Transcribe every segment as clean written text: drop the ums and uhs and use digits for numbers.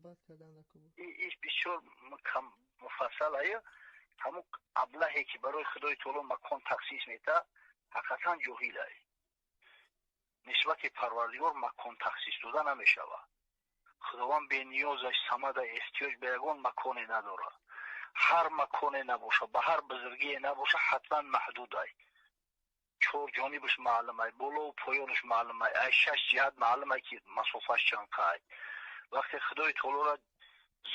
صحبت کردن در کبود. این بسیار مفصل आहे. همون ابلهی که برای خدای تعالی مکان تخصیص میده حقیقتا جاهل आहे. نسبت پروردگار مکان تخصیص داده نمیشود. خداوند به نیازش صمد احتیاج به یگان مکانی نداره. هر مکانی نباشه به هر بزرگی نباشه حتما محدود आहे. چهار جانبش معلومه، بالا و پایانش معلومه، از شش جهت معلومه که مسافهش چند قد. وقتی خدای تعالی را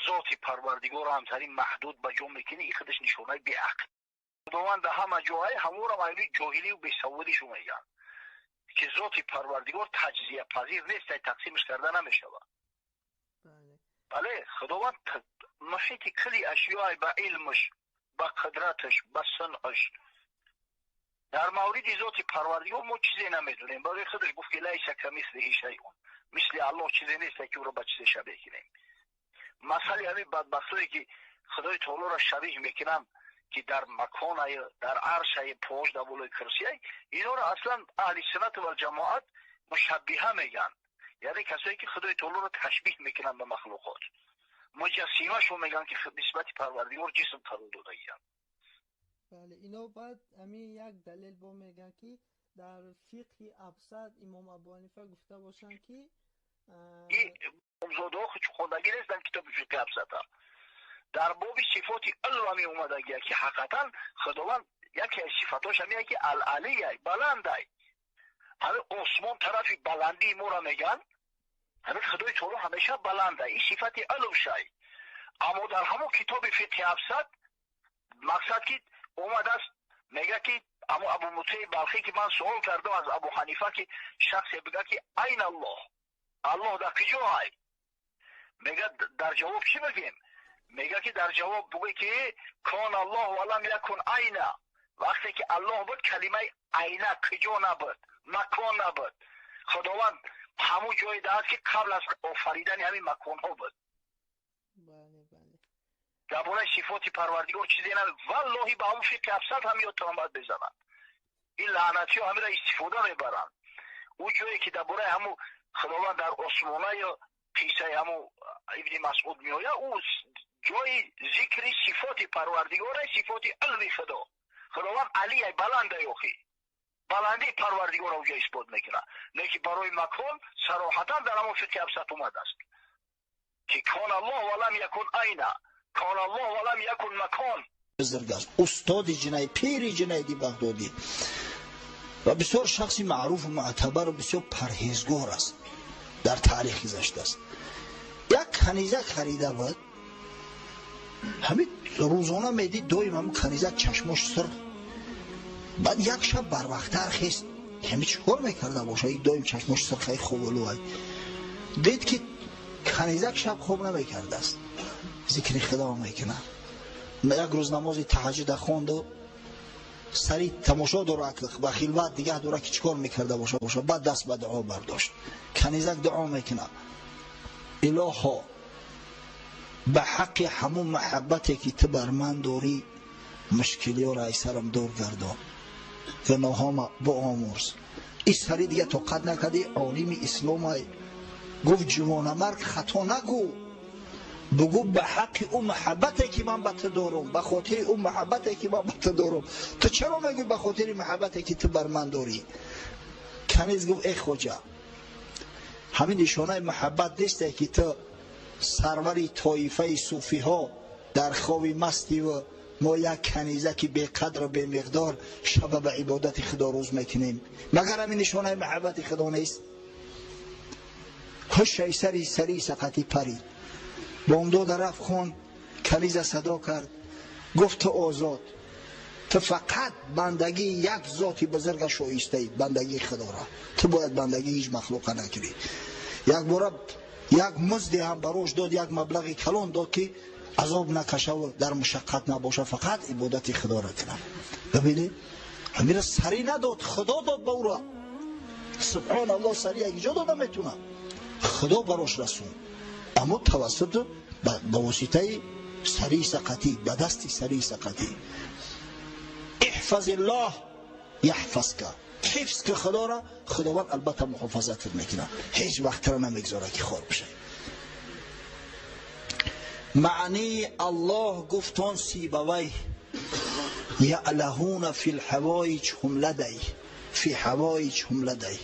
ذات پروردگار همترین محدود به جا میکنه، این خودش نشانه بی عقل. خداوند همه جای همون را مایلی جاهلی و بیسوادیش میگن که ذات پروردگار تجزیه پذیر نیست، تقسیمش کرده نمیشه. بله خداوند محیط کلی اشیاء به علمش، به قدرتش، به صنعش. در مورد ذات پروردگار ما چیزی نمیدونیم. برای خودش گفت که لیس کمثله شیء، مثل الله چیزی نیست که او را به چیز شبیه کنیم. مسئله همین بدبختایی که خدای تعالی را شبیه میکنن که در مکان های، در عرش های، پاش در بالای کرسی های، اینا را اصلا اهل سنت و جماعت مشبیه میگن. یعنی کسایی که خدای تعالی را تشبیه میکنن به مخلوقات، مجسمه شو میگن که نسبت پروردگار جسم قرار داده اید. بله اینا بعد همین یک دلیل با میگن که در فقه ابسط امام ابو حنیفه گفته باشن که این امزاده ها خوندگی نیستن کتاب فقه ابسط ها. در باب صفات علو می اومده که حقیقتا خداوند یکی از صفاتاش همیه که العلیه، بلنده. همه آسمان طرف بلندی ما را میگن، همه خدای تعالی همیشه بلنده، این صفت علو شای. اما در همون کتاب فقه ابسط مقصد که اومده است میگه که اما ابو مطیع بلخی که من سوال کردم از ابو حنیفه که شخصی بگه که این الله، الله در کجا های؟ میگه در جواب چی بگیم؟ میگه که در جواب بگه که کان الله ولم یکن عین. وقتی که الله بود کلمه عین کجا نبود، مکان نبود. خداوند همون جای دهست که قبل از آفریدن همین مکان ها بود. بله بله. درباره صفات پروردگار چیزی نبود. والله به همون فقه ابسط هم یادتان باید بزنن. این لعنتی ها همه را استفاده میبرن. او جایی که درباره همون خداوند در آسمانه یا قصه همون ابن مسعود میآید، او جای ذکر صفات پروردگار، صفات علم خدا. خداوند علی بلنده یاخی، بلندی پروردگار اوجا اثبات میکنه. لیکن برای مکان صراحتا در همون فقه ابسط اومده است که کان الله ولم یکن عین، کان الله ولم یکن مکان. بزرگاست، استاد جنای، پیر جنیدی بغدادی و بسیار شخصی معروف و معتبر و بسیار پرهیزگار است، در تاریخ گذشته است. یک کنیزک خریده بود، همین روزانه میدید دویم هم کنیزک چشمش سر. بعد یک شب بر وقتر خیست، همین چکار میکرده باشه، یک دویم چشمش سر خیلی خوب الوی. دید که کنیزک شب خوب نمیکرده است، ذکر خدا میکنه. یک روز نماز تهجد خوند و سری تماشا داره که با خلوت دیگه داره که چکار میکرده باشه. بعد دست به دعا برداشت. کنیزک دعا میکنه الها به حق همون محبتی که تو بر من داری مشکلی ها را ای سرم دور گردان، گناهام با آمرز. این سری دیگه تو قد نکردی عالم اسلام های گفت جوان مرگ خطا نگو، بگو به حق اون محبتی که من به تو دارم، به خاطر اون محبتی که من به تو دارم. تو چرا میگی به خاطر محبتی که تو بر من داری؟ کنیز گفت ای خواجه، همین نشانه محبت نیسته که تو سروری طایفه صوفی ها در خواب مستی و ما یک کنیزکی بی قدر و بی مقدار شب به عبادت خدا روز میکنیم؟ مگر همین نشانه محبت خدا نیست؟ هشای سری سقطی پری بامداد رفت خون، کنیز صدا کرد گفت تو آزاد، تو فقط بندگی یک ذاتی بزرگ شایسته، بندگی خدا را. تو باید بندگی هیچ مخلوق نکنی. یک بار یک مزدی هم براش داد، یک مبلغ کلان داد که عذاب نکشه و در مشقت نباشه، فقط عبادت خدا را کنه. ببینید همین سری نداد، خدا داد به او را. سبحان الله، سری یک جا داده میتونه، خدا براش رسون. اما توسط به واسطه سری سقطی، به دست سری سقطی. احفظ الله یحفظ که، حفظ که خدا را، خداوند البته محافظت میکنه، هیچ وقت را نمیگذاره که خار بشه. معنی الله گفتان سیبوی یعلهون فی الحوایج هم لدی، فی حوایج هم لدی.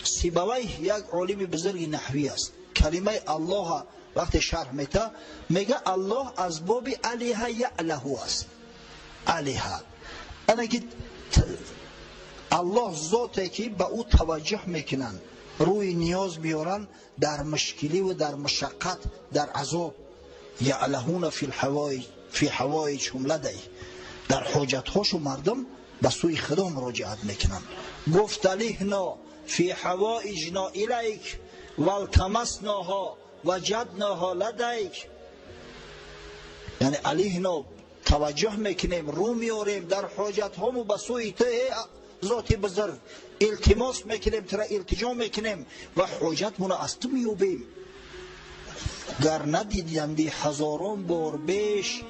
سیبوی یک عالم بزرگ نحوی است. کلمه الله وقتی شرح میته میگه الله از باب علیه یعله است. علیه انا که الله ذاتی که به او توجه میکنن، روی نیاز بیارن در مشکلی و در مشقت در عذاب. یعلهون فی الحوایج فی حوایج هم لدی، در حاجت هاشو مردم به سوی خدا مراجعت میکنن. گفت لهنا فی حوایجنا الیک والتمسناها وجدناها لدیک، یعنی علیهنا توجه میکنیم، رو میاریم در حاجت هامو به سوی تو ذات بزرگ، التماس میکنیم، ترا التجا میکنیم و حاجت مونو از تو میوبیم. گر ندیدندی هزاران بار بیش،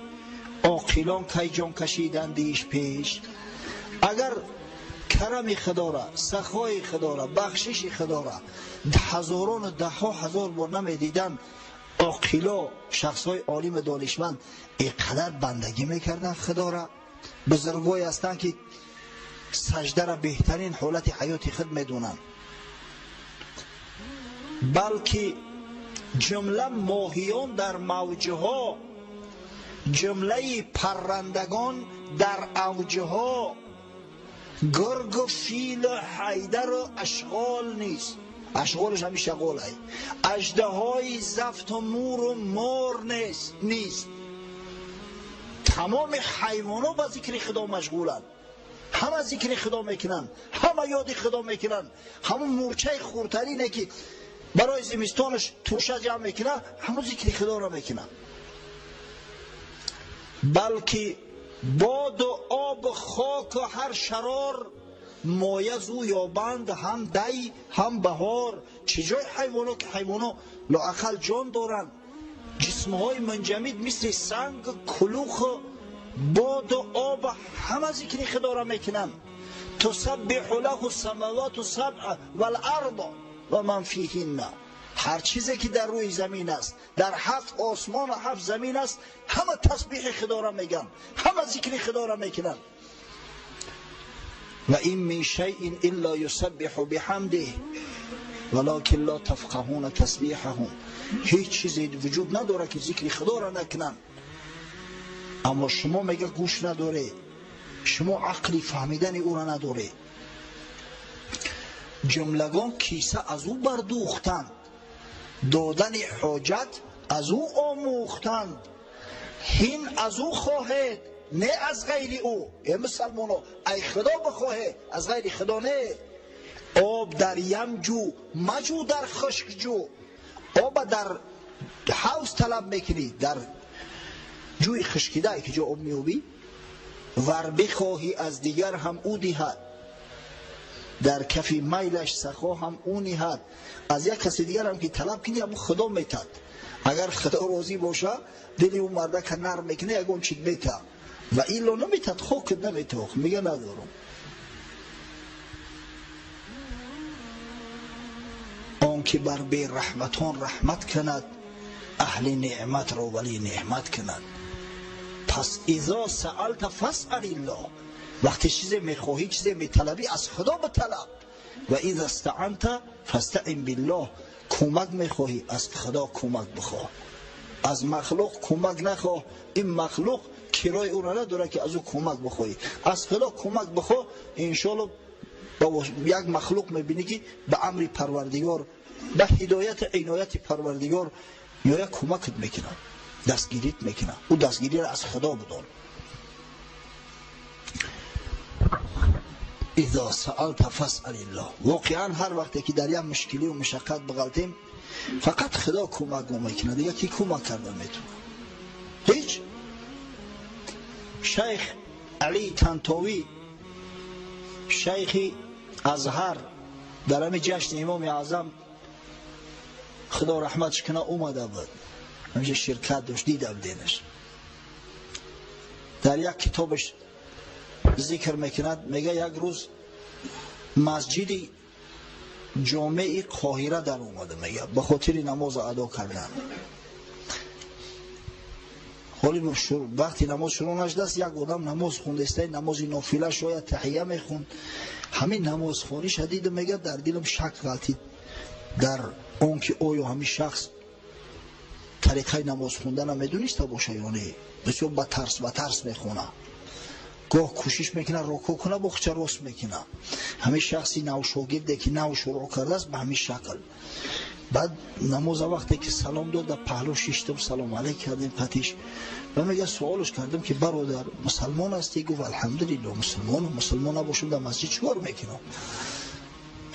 عاقلان کی جان کشیدندیش پیش. اگر کرم خدا را، سخای خدا را، بخشش خدا را هزاران و ده ها هزار بار نمیدیدن، عاقلا شخصای عالم دانشمند اینقدر بندگی میکردن خدا را. بزرگوی هستن که سجده را بهترین حالت حیات خود میدونن. بلکه جمله ماهیان در موجه ها، جمله پرندگان در اوجه ها، گرگ و فیل و حیدر و اشغال نیست، اشغالش همی شغال هی، اژدهای زفت و مور و مار نیست. تمام حیوانات با ذکر خدا مشغولند، همه ذکر خدا میکنن، همه یاد خدا میکنن. همون مورچه خورترینه که برای زمستانش توشه جمع میکنه، همون ذکر خدا را میکنن. بلکه باد و آب و خاک و هر شرار مایه زو یابند، هم دی هم بهار. چجای حیوانو که حیوانو لااقل جان دارن، جسمهای منجمد مثل سنگ، کلوخ، باد و آب همه ذکر خدا را میکنن. تسبح له السماوات السبع والارض و من فیهن. هر چیزی که در روی زمین است، در 7 آسمان و 7 زمین است، همه تسبیح خدا را میگن، همه ذکر خدا را میکنن. و این من شیء الا یسبح بحمده ولکن لا تفقهون تسبیحهم. هیچ چیزی وجود نداره که ذکر خدا را نکنن. اما شما میگه گوش نداره، شما عقلی فهمیدن او را نداره. جملگان کیسه از او بردوختند، دادن حاجت از او آموختند. هین از او خواهید نه از غیر او. ای مسلمانو، ای خدا بخواهید، از غیر خدا نه. آب در یم جو مجو در خشک جو. آب در حوض طلب میکنی، در جوی خشکیده ای که جو آب میوبی، ور بخواهی از دیگر هم او دیهد، در کف میلش سخا هم او نیهد. از یک کسی دیگر هم که طلب کنی هم خدا میتد. اگر خدا راضی باشه دلی اون مرده که نرم میکنه یکون چید میته و ایلو نمیتد، خوک نمیتوخ، میگه ندارم. آن که بر بی رحمتان رحمت کند، اهل نعمت رو ولی نعمت کند. پس اذا سألت فاسأل الله، وقتی چیزی میخواهی، چیزی میطلبی، از خدا بطلب. و اذا استعنت فاستعن بالله، کمک میخواهی از خدا کمک بخواه، از مخلوق کمک نخواه. این مخلوق کرای او را نداره که از او کمک بخواهی، از خدا کمک بخواه. انشالله با یک مخلوق میبینی که به امر پروردگار، به هدایت عنایت پروردگار یا یک کمکت میکنه، دستگیریت میکنه. او دستگیری را از خدا بدان. اذا سألت فاسأل الله. واقعا هر وقتی که در یک مشکلی و مشقت بغلطیم، فقط خدا کمک میکنه، دیگه کی کمک کردن میتونه؟ هیچ. شیخ علی طنطاوی، شیخ ازهر، در همین جشن امام اعظم خدا رحمتش کنه اومده بود، همیشه شرکت داشت، دیدم دینش. در یک کتابش ذکر میکند، میگه یک روز مسجد جامع قاهره در اومده، میگه به خاطر نماز ادا کردن. حالی وقتی نماز شروع نشده است، یک آدم نماز خونده است، نماز نافله شاید تحیه میخوند، همین نماز خوانی شدید میگه در دلم شک غلطید در اون که آیا همین شخص طریقه نماز خوندن میدونسته باشه یا نه. بسیار با ترس میخونه، گاه کوشش میکنه رکوع کنه بخچه راست میکنه. همین شخصی نو شاگرده که نو شروع کرده است به همین شکل. بعد نماز وقتی که سلام داد در پهلو شیشتم سلام علیک کردیم پتیش و میگه سوالش کردم که برادر مسلمان هستی؟ گفت الحمدلله مسلمان نباشم در مسجد چیکار میکنم؟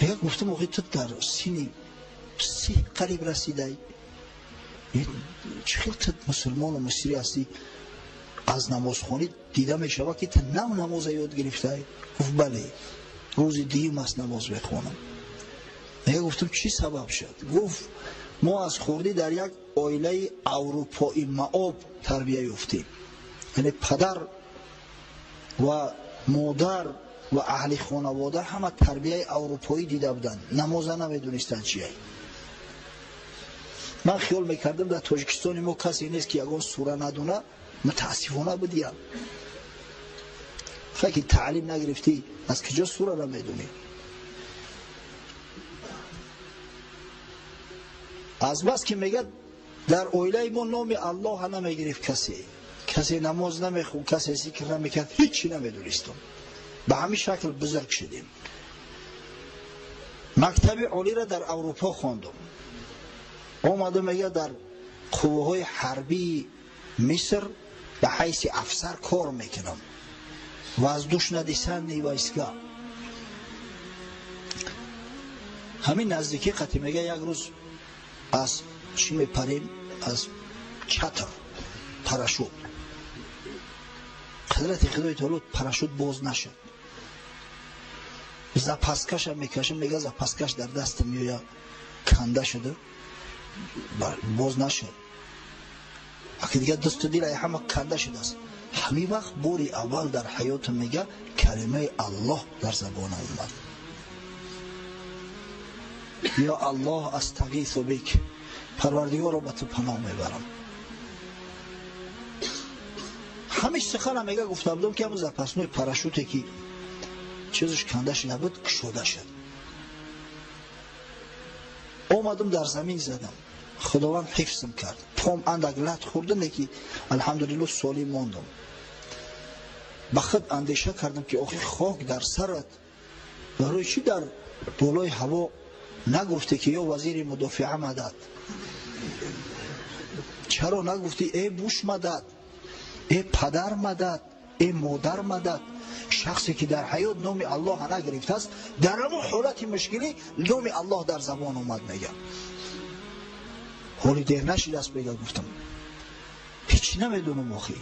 میگه گفتم آخه تو در سینی 30 قریب رسیده چه تو مسلمان و مصری هستی، از نماز خونی دیده میشوه که تو نو نماز یاد گرفته؟ گفت بله روز دیم است نماز بخونم. میگه گفتم چی سبب شد؟ گفت ما از خوردی در یک عائله اروپایی معاب تربیه یافتیم، یعنی پدر و مادر و اهل خانواده همه تربیه اروپایی دیده بودن، نماز نمیدونستن چیه. من خیال میکردم در تاجیکستان ما کسی نیست که یگان سوره ندونه، متاسفانه بودیم. فکر تعلیم نگرفتی از کجا سوره نمیدونی؟ از بس که میگه در عائله ما نام الله نمیگرفت کسی نماز نمیخوند، کسی ذکر نمیکرد، هیچی نمیدونستم. به همین شکل بزرگ شدیم. مکتب عالی را در اروپا خواندم، اومدم میگه در قوه‌های حربی مصر به حیث افسر کار میکنم و از دوش ندیسن نیوایسگاه. همین نزدیکی قطعی میگه یک روز از چی میپریم، از چتر پراشوت، قدرت خدای تعالی پراشوت باز نشد. زپسکش هم میکشم، میگه زپسکش در دست میویا کنده شده باز نشد. اگه دیگه دست و دل همه کنده شده است. همین وقت بوری اول در حیات میگه کلمه الله در زبان اومد. یا الله استغیث بک، پروردگار رو به تو پناه میبرم. همیشه سخن میگه گفته بودم که همون زپسنوی پراشوتی که چیزش کنده شده بود کشوده شد. اومدم در زمین زدم، خداوند حفظم کرد، پام اندک لط خورده لیکی الحمدلله سالی ماندم. به خود اندیشه کردم که آخه خاک در سرت برای چی در بالای هوا نگفتی که یا وزیر مدافعه مدد؟ چرا نگفتی ای بوش مدد، ای پدر مدد، ای مادر مدد؟ شخصی که در حیات نام الله نگرفته است، در اون حالت مشکلی نام الله در زبان اومد میگه. حالی دیر نشید است بگه گفتم هیچی نمیدونم. آخی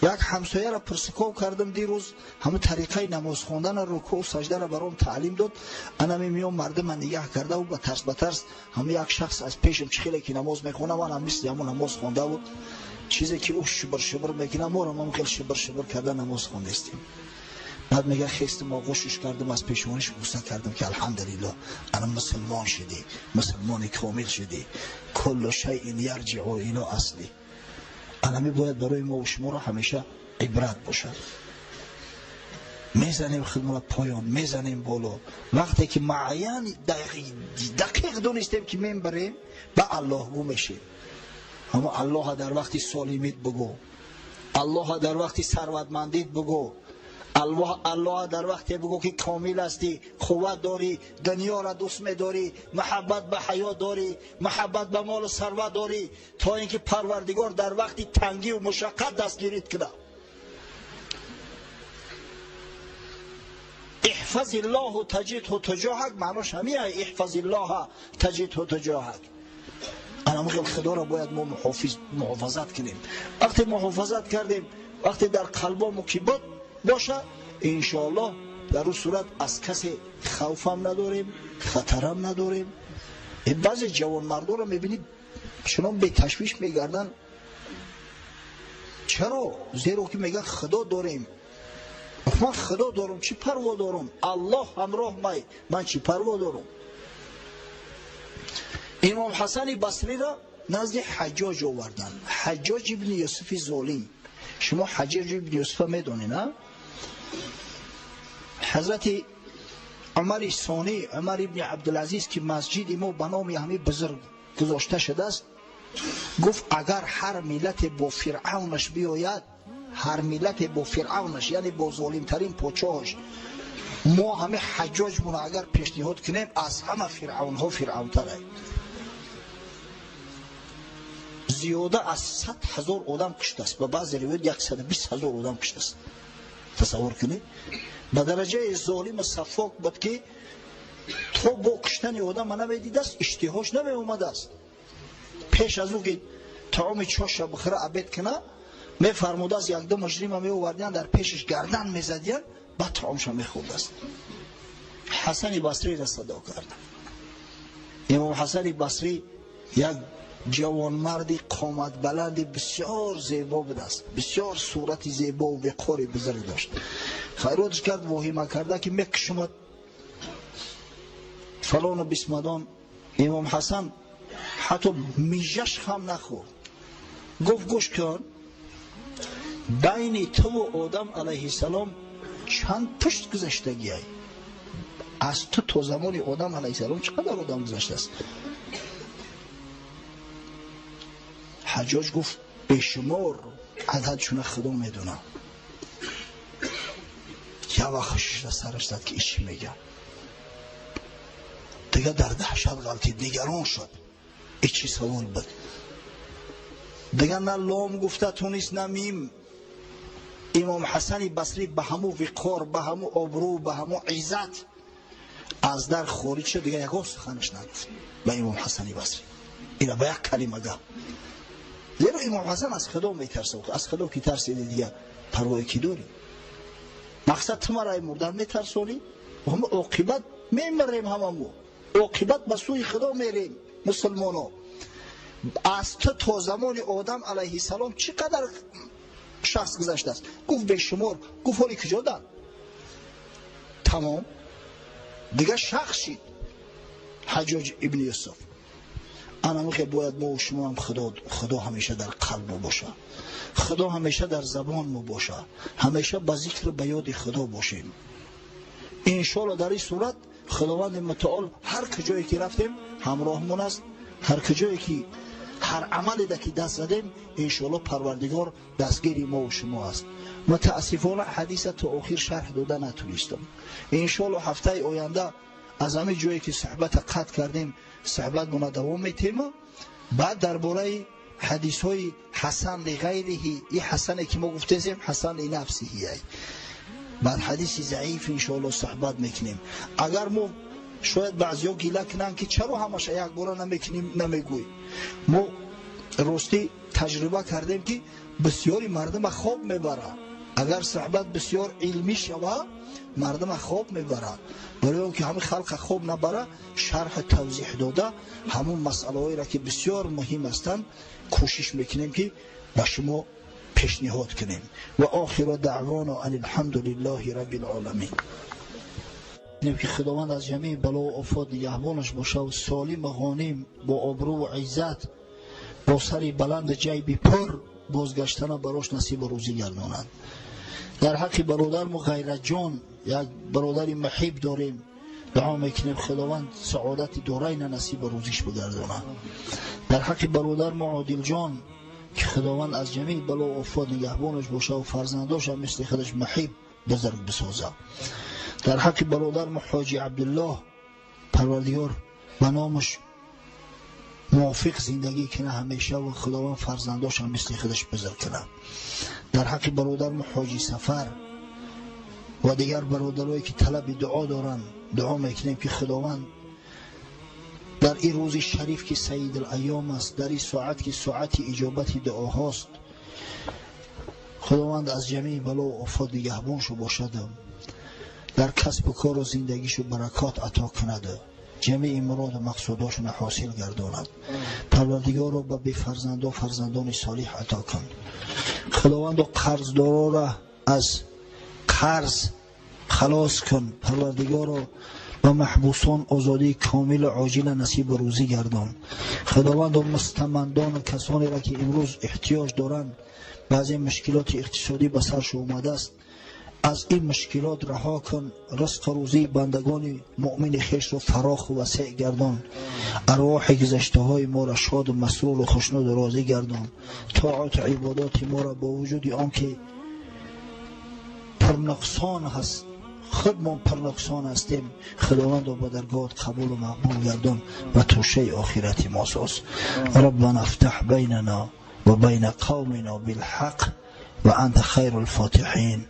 یک همسایه را پرسکو کردم دیروز، همه طریقه نماز خوندن رکوع و سجده را برام تعلیم داد. انا میام مردم من نگاه کرده و به ترس همه یک شخص از پیشم چخیله که نماز میخونه، من هم مثل همون نماز خونده و چیزی که او شبر میکنه ما را هم خیلی شبر کرده نماز خونده استیم. بعد میگه خستم و غشش کردم، از پیشوانش بوسه کردم که الحمدلله انا مسلمان شدی، مسلمان کامل شدی، کل شیء یرجع الی اصلی. الان باید برای ما و شما را همیشه عبرت باشد. میزنیم خدمت پایان، میزنیم بالا، وقتی که معین دقیق دونستیم که میم بریم به الله گو میشیم. اما الله در وقتی سالمیت بگو، الله در وقتی ثروتمندیت بگو، الله در وقتی بگو که کامل هستی، قوت داری، دنیا را دوست می‌داری، محبت به حیات داری، محبت به مال و ثروت داری، تا اینکه پروردگار در وقتی تنگی و مشقت دستگیریت کنه. احفظ الله تجده تجاهک، معناش همیه احفظ الله تجده تجاهک. انا خیلی خدا را باید ما محافظت کنیم. وقتی محافظت کردیم، وقتی در قلبمون مکیبت باشه، انشاءالله در اون صورت از کسی خوفم نداریم، خطرم نداریم. بعضی جوان مردم رو میبینید چنان به تشویش میگردن. چرا؟ زیرا که میگن خدا داریم. من خدا دارم، چی پروا دارم؟ الله همراه من چی پروا دارم؟ امام حسن بصری را نزد حجاج آوردن. حجاج ابن یوسف ظالم. شما حجاج ابن یوسف میدونید نه؟ حضرت عمر ثانی، عمر ابن عبدالعزیز که مسجد ما به نام همین بزرگ گذاشته شده است، گفت اگر هر ملت با فرعونش بیاید، هر ملت با فرعونش یعنی با ظالم ترین پادشاهش، ما همه حجاج مون اگر پیشنهاد کنیم از همه فرعون ها فرعون تره. زیاده از 100,000 آدم کشته است، به بعض روایات 120,000 آدم کشته است. تصور کنید به درجه ظالم صفاک بود که تو با کشتن آدم نمیدیده است، اشتهاش نمی اومده است. پیش از او که طعام چاش بخره عبید کنه می فرموده است یک دو مجرم می آوردن در پیشش گردن می زدین بعد طعامش می خورده است. حسن بصری را صدا کرد. امام حسن بصری یک جوان مردی قامت بلند بسیار زیبا بود است، بسیار صورت زیبا و وقار بزرگ داشت. خیراتش کرد واهمه کرده که میکشمد فلان و بسمدان. امام حسن حتی میجش هم نخورد. گفت گوش کن، بین تو و آدم علیه السلام چند پشت گذشتگی ای؟ از تو تا زمان آدم علیه السلام چقدر آدم گذشته است؟ حجاج گفت بشمار، عددشون خدا میدونم. یا وقتش را سرش داد که ایچی میگه. دیگه در دهشت غلطی دیگران شد. ایچی سوال بود. دیگه نه لام گفته تونست نه میم. امام حسن بصری به همو وقار، به همو آبرو، به همو عزت از در خارج شد. دیگه یکو سخنش نگفت به امام حسن بصری. اینا به یک کلمه گفت. زیرا امام حسن از خدا میترسه. از خدا کی ترسیده دیگه پروایی کی داری؟ مقصد تو مرای مردن میترسونی؟ و هم عاقبت میمریم، هممون عاقبت به سوی خدا میریم. مسلمانو از تو تا زمان آدم علیه السلام چقدر شخص گذشته است؟ گفت بشمار. گفت حالی کجا دن؟ تمام دیگه شخص شید حجاج ابن یوسف. انا میگه باید ما و شما هم خدا همیشه در قلب ما باشه، خدا همیشه در زبان ما باشه، همیشه با ذکر به یاد خدا باشیم. انشالله در این صورت خداوند متعال هر کجایی که رفتیم همراهمون است. هر کجایی که هر عملی که دست زدیم انشالله پروردگار دستگیری ما و شما است. متاسفانه حدیث تا آخر شرح داده نتونستم. انشالله هفته آینده از همه جایی که صحبت قطع کردیم صحبت مون دوام میتیم. بعد درباره حدیث های حسن لغیره، این حسنی که ما گفتیم حسن لنفسه، بعد حدیث ضعیف انشاءالله صحبت میکنیم. اگر ما شاید بعضیا گیله کنن که چرا همش یک بار نمیکنیم نمیگوییم، ما راستی تجربه کردیم که بسیاری مردم خواب میبره. اگر صحبت بسیار علمی شوه مردم خواب میبره. برای اون که همه خلق خواب نبره شرح توضیح داده همون مسئله هایی را که بسیار مهم هستند کوشش میکنیم که به شما پیشنهاد کنیم. و آخر دعوانا ان الحمد لله رب العالمین. که خداوند از جميع بلا و آفات نگهبانش باشه و سالم و غانم با آبرو و عزت با سری بلند جیبی پر بازگشتن براش نصیب و روزی گرداند. در حق برادر ما غیرت جان یک برادری محب داریم، دعا میکنیم خداوند سعادت دارین نصیب و روزیش بگرداند. در حق برادر ما عادل جان که خداوند از جميع بلا و آفات نگهبانش باشه و فرزنداش هم مثل خودش محب بزرگ بسازه. در حق برادر ما حاجی عبدالله پروردگار به نامش موافق زندگی کنه همیشه و خداوند فرزنداش هم مثل خودش بزرگ کنه. در حق برادر ما حاجی سفر و دیگر برادرایی که طلب دعا دارن دعا میکنیم که خداوند در این روز شریف که سید الایام است، در این ساعت که ساعت اجابت دعا هاست، خداوند از جميع بلا و آفات نگهبانشو باشد، در کسب و کار و زندگیشو برکات عطا کند، جميع مراد و مقصوداشون حاصل گرداند. پروردگار رو به فرزند و فرزندان صالح عطا کن. خداوند و قرضدارا را از قرض خلاص کن. پروردگار رو و محبوسان آزادی کامل عاجل نصیب روزی گردان. خداوند مستمندان و کسانی را که امروز احتیاج دارند بعضی مشکلات اقتصادی به سرش اومده است، از این مشکلات رها کن. رزق روزی بندگان مؤمن خویش را فراخ و وسع گردان. ارواح گذشته های ما را شاد و مسرور و خوشنود و راضی گردان. طاعت و عبادات ما را با وجود آنکه پرنقصان هست، خود ما پرنقصان هستیم، خداوند را به درگاهت قبول و مقبول گردان و توشه آخرت ما ساز. ربنا افتح بیننا و بین قومنا بالحق و انت خیر الفاتحین.